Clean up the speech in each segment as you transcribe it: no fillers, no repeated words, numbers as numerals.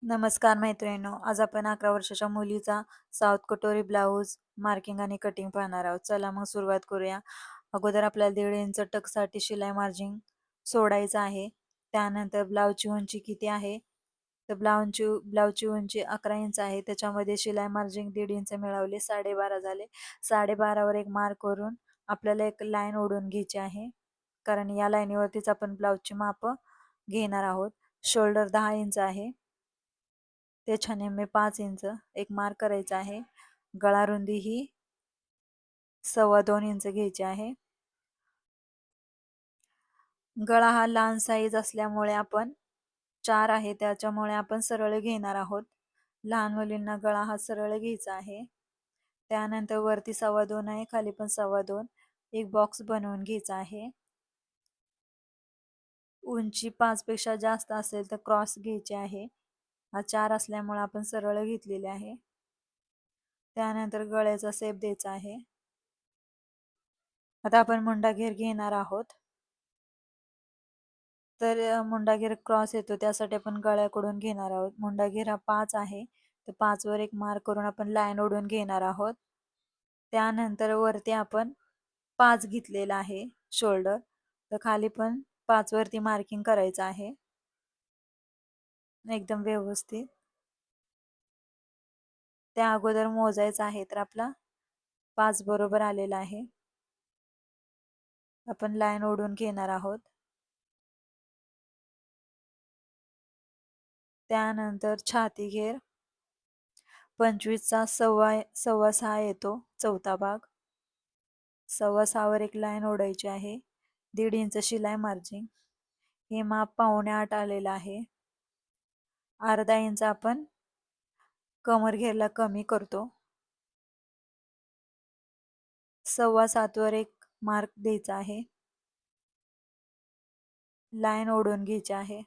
नमस्कार मैत्रिणींनो, आज आपण 11 वर्षाच्या मुलीचा साऊथ कटोरी ब्लाऊज मार्किंग आणि कटिंग पाहणार आहोत. चला मग सुरुवात करूया. अगोदर आपल्याला 1.5 इंच टक्ससाठी शिलाई मार्जिन सोडायचं आहे. त्यानंतर ब्लाऊजची उंची किती आहे? तर ब्लाऊजची उंची 11 इंच आहे. त्याच्यामध्ये शिलाई मार्जिन 1.5 इंच मिळवले, 12.5 झाले. 12.5 वर एक मार्क करून आपल्याला एक लाईन ओढून घ्यायची आहे. कारण या लाईनीवरतीच आपण ब्लाऊजची माप घेणार आहोत. शोल्डर 10 इंच आहे. त्याच्या निम्मे 5 इंच एक मार्क करायचा आहे. गळा रुंदी ही 2.25 इंच घ्यायची आहे. गळा हा लहान साईज असल्यामुळे आपण 4 आहे, त्याच्यामुळे आपण सरळ घेणार आहोत. लहान मुलींना गळा हा सरळ घ्यायचा आहे. त्यानंतर वरती 2.25 आहे, खाली पण 2.25 एक बॉक्स बनवून घ्यायचा आहे. उंची 5 पेक्षा जास्त असेल तर क्रॉस घ्यायची आहे. हा 4 असल्यामुळे आपण सरळ घेतलेले आहे. त्यानंतर गळ्याचा शेप द्यायचा आहे. आता आपण मुंडा घेर घेणार आहोत. तर मुंडा घेर क्रॉस येतो, त्यासाठी आपण गळ्याकडून घेणार आहोत. मुंडा घेर हा 5 आहे, तर 5 वर एक मार्क करून आपण लाईन ओढून घेणार आहोत. त्यानंतर वरती आपण 5 घेतलेला आहे शोल्डर, तर खाली पण 5 वरती मार्किंग करायचं आहे एकदम व्यवस्थित. त्या अगोदर मोजायचं आहे, तर आपला 5 बरोबर आलेला आहे. आपण लाईन ओढून घेणार आहोत. त्यानंतर छाती घेर 25चा 6.25 येतो, चौथा भाग. 6.25 वर एक लाईन ओढायची आहे. 1.5 इंच शिलाई मार्जिन, हे माप 7.25 आलेलं आहे. अर्धा इंच आपण कमर घेरला कमी करतो. 7.25 वर एक मार्क द्यायचा आहे. लाईन ओढून घ्यायची आहे.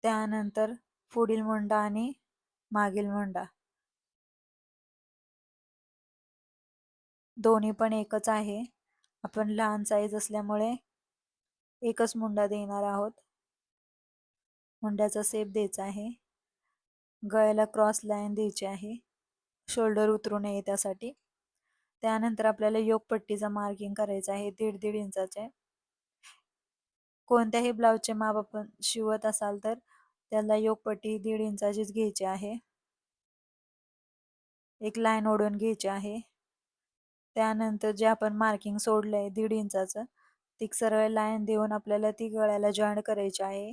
त्यानंतर पुढील मुंडा आणि मागील मुंडा दोन्ही पण एकच आहे. आपण लहान साईज असल्यामुळे एकच मुंडा देणार आहोत. मुंड्याचा शेप द्यायचा आहे. गळ्याला क्रॉस लाईन द्यायची आहे, शोल्डर उतरू नये त्यासाठी. त्यानंतर आपल्याला योगपट्टीचा मार्किंग करायचं आहे 1.5 इंचाचे. कोणत्याही ब्लाऊजचे माप आपण शिवत असाल तर त्याला योगपट्टी 1.5 इंचाचीच घ्यायची आहे. एक लाईन ओढून घ्यायची आहे. त्यानंतर जे आपण मार्किंग सोडलंय 1.5 इंचाचं, ती सरळ लाईन देऊन आपल्याला ती गळ्याला जॉईंट करायची आहे.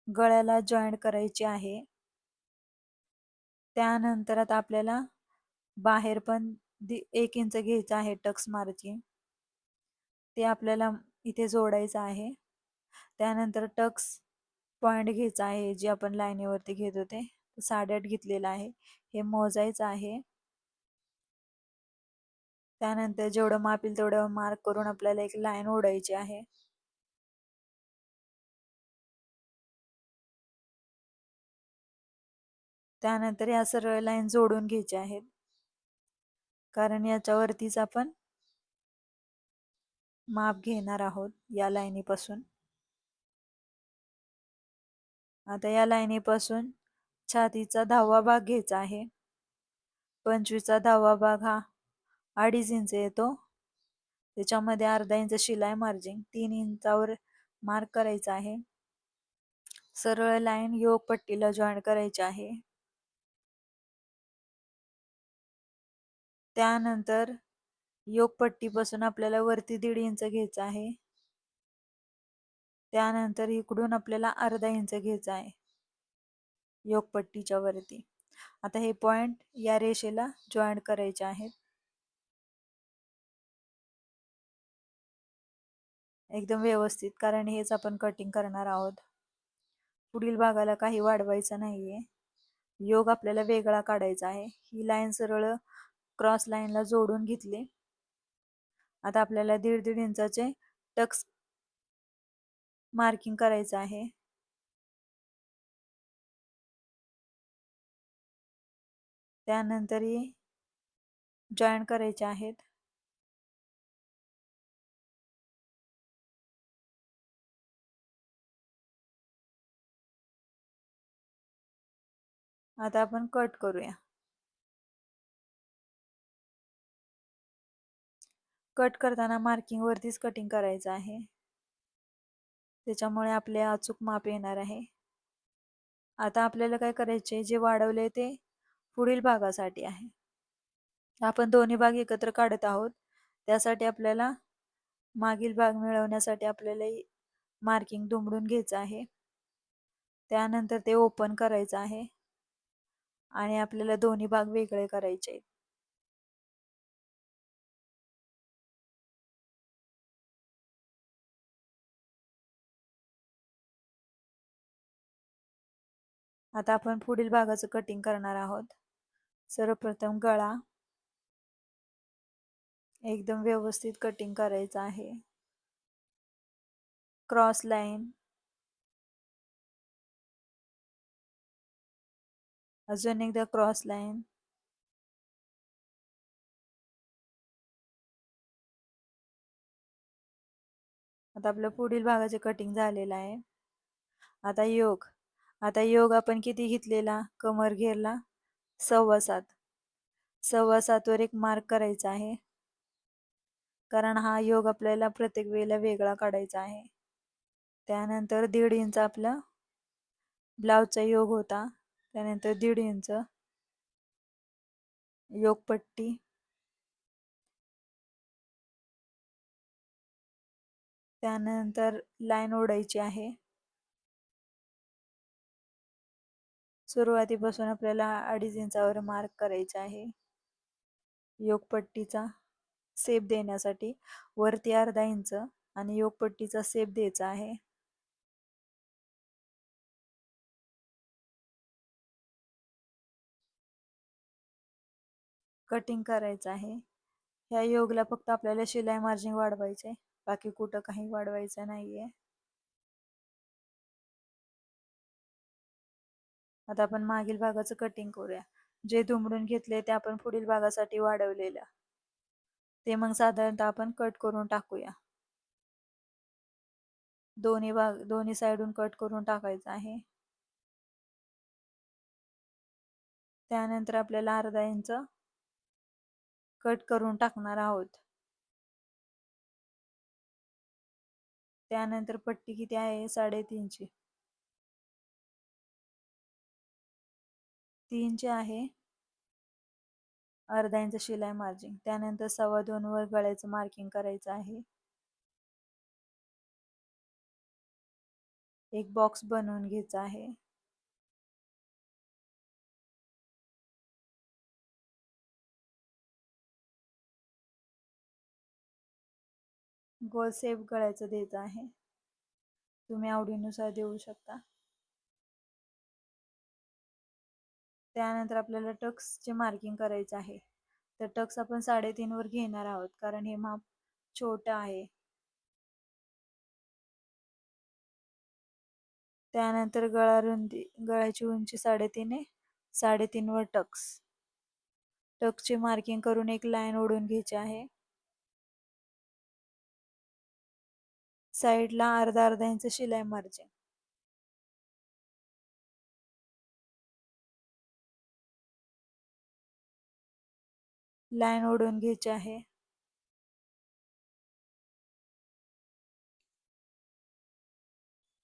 गळ्याला जॉईंट करायची आहे. त्यानंतर आता आपल्याला बाहेर पण 1 इंच घ्यायचं आहे टक्स मार्जिन, ते आपल्याला इथे जोडायचं आहे. त्यानंतर टक्स पॉइंट घ्यायचा आहे, जे आपण लाईनीवरती घेत होते 8.5 घेतलेला आहे, हे मोजायचं आहे. त्यानंतर जेवढं मापील तेवढं मार्क करून आपल्याला एक लाईन ओढायची आहे. त्यानंतर या सरळ लाईन जोडून घ्यायच्या आहेत, कारण याच्यावरतीच आपण माप घेणार आहोत या लाईनीपासून. आता या लाईनीपासून छातीचा 10वा भाग घ्यायचा आहे. 25चा 10वा भाग हा 2.5 इंच येतो. त्याच्यामध्ये अर्धा इंच शिलाई मार्जिन 3 इंचावर मार्क करायचा आहे. सरळ लाईन योग पट्टीला जॉईन करायची आहे. त्यानंतर योगपट्टीपासून आपल्याला वरती 1.5 इंच घ्यायचा आहे. त्यानंतर इकडून आपल्याला अर्धा इंच घ्यायचा आहे योगपट्टीच्या वरती. आता हे पॉइंट या रेषेला जॉईन करायचे आहेत एकदम व्यवस्थित, कारण हेच आपण कटिंग करणार आहोत. पुढील भागाला काही वाढवायचं नाहीये. योग आपल्याला वेगळा काढायचा आहे. ही लाईन सरळ क्रॉस लाईनला जोडून घेतली. आता आपल्याला 1.5 इंचाचे टक्स मार्किंग करायचं आहे. त्यानंतर हे जॉईन करायचे आहेत. आता आपण कट करूया. कट करताना मार्किंग वरतीच कटिंग करायचं आहे. त्याच्यामुळे आपले अचूक माप येणार आहे. आता आपल्याला काय करायचे, जे वाढवले ते पुढील भागासाठी आहे. आपण दोन्ही भाग एकत्र काढत आहोत. त्यासाठी आपल्याला मागील भाग मिळवण्यासाठी आपल्याला मार्किंग दुमडून घ्यायचं आहे. त्यानंतर ते ओपन करायचं आहे आणि आपल्याला दोन्ही भाग वेगळे करायचे आहेत. आता आपण पुढील भागाचं कटिंग करणार आहोत. सर्वप्रथम गळा एकदम व्यवस्थित कटिंग करायचं आहे. क्रॉस लाईन, अजून एकदा क्रॉस लाईन, आता आपलं पुढील भागाचे कटिंग झालेलं आहे. आता योग, आता योग आपण किती घेतलेला कमर घेरला 7.25. 7.25 वर एक मार्क करायचा आहे, कारण हा योग आपल्याला प्रत्येक वेळेला वेगळा काढायचा आहे. त्यानंतर 1.5 इंच आपला ब्लाउजचा योग होता. त्यानंतर 1.5 इंच योगपट्टी, त्यानंतर लाईन ओढायची आहे. सुरुवातीपासून आपल्याला 2.5 इंचावर मार्क करायचा आहे. योगपट्टीचा सेप देण्यासाठी वरती 1/2 इंच आणि योगपट्टीचा सेप द्यायचा आहे. कटिंग करायचं आहे. ह्या योगला फक्त आपल्याला शिलाई मार्जिन वाढवायचे, बाकी कुठं काही वाढवायचं नाहीये. आता आपण मागील भागाचं कटिंग करूया. जे दुमडून घेतले ते आपण पुढील भागासाठी वाढवलेलं, ते मग साधारणतः आपण कट करून टाकूया. दोन्ही साईडून कट करून टाकायचं आहे. त्यानंतर आपल्याला 1/2 इंच कट करून टाकणार आहोत. त्यानंतर पट्टी किती आहे 3.5 ची, 3 ची आहे. 1/2 इंच शिलाई मार्जिन. त्यानंतर 2.25 वर गळ्याचं मार्किंग करायचं आहे. एक बॉक्स बनवून घ्यायचा आहे. गोल शेप गळ्याचं द्यायचं आहे. तुम्ही आवडीनुसार देऊ शकता. त्यानंतर आपल्याला टक्सचे मार्किंग करायचं आहे. तर टक्स आपण 3.5 वर घेणार आहोत, कारण हे माप छोटं आहे. त्यानंतर गळ्याची उंची 3.5 आहे. 3.5 वर टक्सची मार्किंग करून एक लाईन ओढून घ्यायची आहे. साईडला अर्धा इंच शिलाई मार्जिन. लाईन ओढून घ्यायची आहे.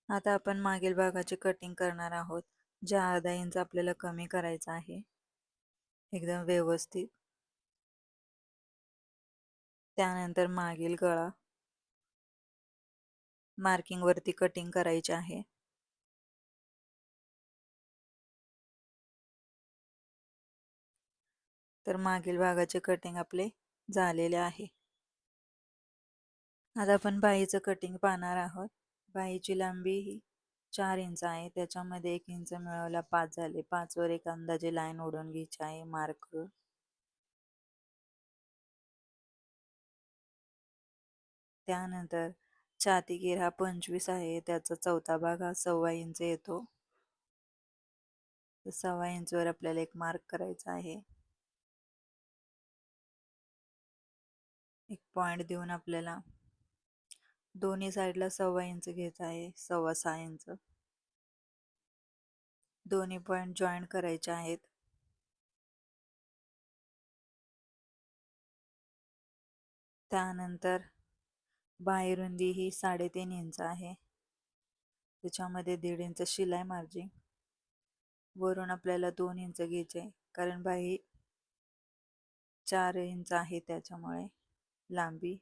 आता आपण मागील भागाचे कटिंग करणार आहोत. ज्या 1/2 इंच आपल्याला कमी करायचा आहे एकदम व्यवस्थित. त्यानंतर मागील गळा मार्किंग वरती कटिंग करायचे आहे. तर मागील भागाचे कटिंग आपले झालेले आहे. आता आपण बाहीचं कटिंग पाहणार आहोत. बाहीची लांबी ही 4 इंच आहे. त्याच्यामध्ये 1 इंच मिळवला 5 झाले. 5 वर एक अंदाजे लाईन ओढून घ्यायची आहे मार्क करून. त्यानंतर छाती घेर हा 25 आहे. त्याचा चौथा भाग हा 1.25 इंच येतो. 1.25 इंचवर आपल्याला एक मार्क करायचा आहे. एक पॉइंट देऊन आपल्याला दोन्ही साईडला 1.25 इंच घ्यायचा आहे. 6.25 इंच. दोन्ही पॉइंट जॉईन करायचे आहेत. त्यानंतर बाही रुंदी ही 3.5 इंच आहे. त्याच्यामध्ये 1.5 इंच शिलाई मार्जिन. वरून आपल्याला 2 इंच घ्यायचे कारण बाही 4 इंच आहे त्याच्यामुळे लांबी.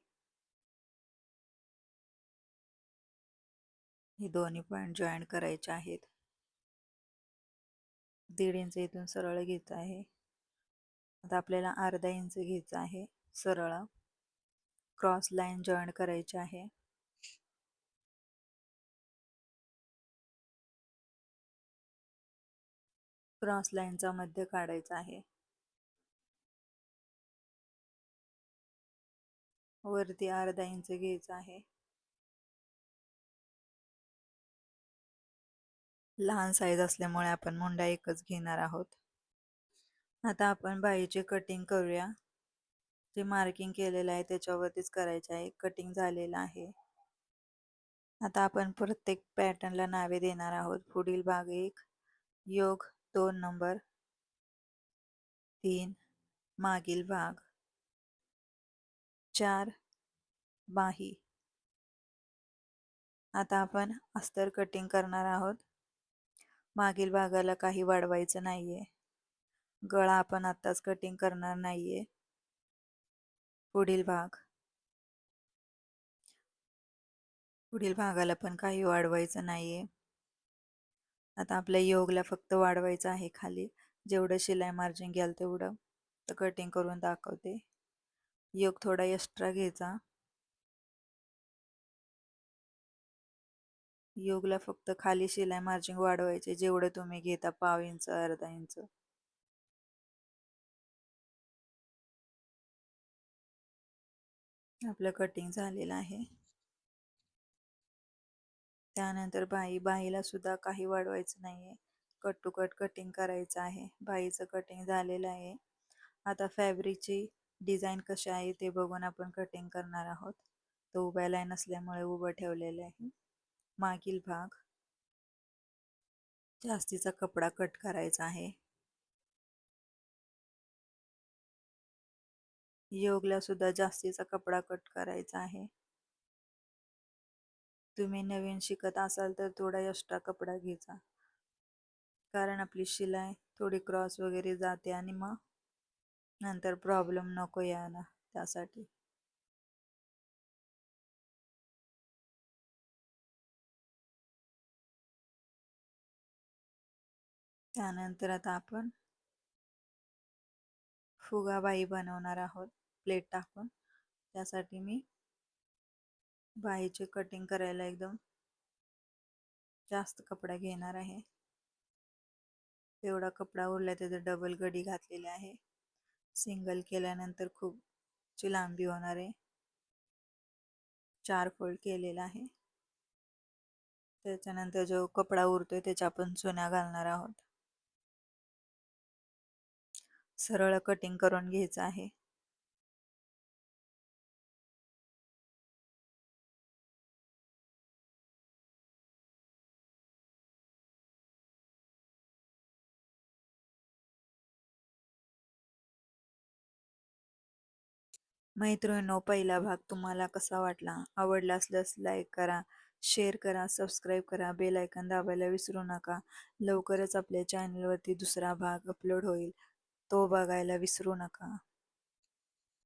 हे दोन्ही पॉइंट जॉईन करायचे आहेत. 1.5 इंच इथून सरळ घ्यायचं आहे. आता आपल्याला अर्धा इंच घ्यायचं आहे सरळ. क्रॉस लाईन जॉईन करायची आहे. क्रॉस लाईनचा मध्य काढायचा आहे. वरती अर्धा इंच घ्यायचा आहे. लहान साईज असल्यामुळे आपण मुंडा एकच घेणार आहोत. आता आपण बाहीचे कटिंग करूया. जे मार्किंग केलेलं आहे त्याच्यावरतीच करायचे आहे. कटिंग झालेलं आहे. आता आपण प्रत्येक पॅटर्नला नावे देणार आहोत. पुढील भाग 1 योग 2 नंबर 3 मागील भाग 4 बाही. आता आपण अस्तर कटिंग करणार आहोत. मागील भागाला काही वाढवायचं नाहीये. गळा आपण आत्ताच कटिंग करणार नाहीये. पुढील भागाला पण काही वाढवायचं नाहीये. आता आपल्या योगला फक्त वाढवायचं आहे खाली. जेवढं शिलाई मार्जिन घ्याल तेवढं. तर कटिंग करून दाखवते. योग थोडा एक्स्ट्रा घ्यायचा. योगला फक्त खाली शिलाई मार्जिन वाढवायचे जेवढं तुम्ही घेता, 1/2 इंच, अर्धा इंच. आपलं कटिंग झालेलं आहे. त्यानंतर बाहीला सुद्धा काही वाढवायचं नाहीये. कट टू कट कटिंग करायचं आहे. बाहीचं कटिंग झालेलं आहे. आता फॅब्रिकची डिझाईन कशी आहे ते बघून आपण कटिंग करणार आहोत. तो उभ्या लाईन असल्यामुळे उभं ठेवलेलं आहे. मागील भाग जास्तीचा कपडा कट करायचा आहे. योगला सुद्धा जास्तीचा कपडा कट करायचा आहे. तुम्ही नवीन शिकत असाल तर थोडा एक्स्ट्रा कपडा घ्यायचा. कारण आपली शिलाई थोडी क्रॉस वगैरे जाते आणि मग नंतर प्रॉब्लेम नको यायला त्यासाठी. त्यानंतर आता आपण फुगाबाई बनवणार आहोत प्लेट टाकून. त्यासाठी मी बाहीचे कटिंग करायला एकदम जास्त कपडा घेणार आहे. तेवढा कपडा उरला त्याचा डबल गडी घातलेली आहे. सिंगल केल्यानंतर खूप ची लांबी होणार आहे. 4 फोल्ड केलेला आहे. त्याच्यानंतर जो कपडा उरतोय त्याच्या आपण चुन्या घालणार आहोत. सरळ कटिंग करून घ्यायचं आहे. मैत्रिणींनो, पहिला भाग तुम्हाला कसा वाटला? आवडला असल्यास लाईक करा, शेअर करा, सबस्क्राईब करा, बेल आयकॉन दाबायला विसरू नका. लवकरच आपल्या चॅनलवरती दुसरा भाग अपलोड होईल. तो बघायला विसरू नका.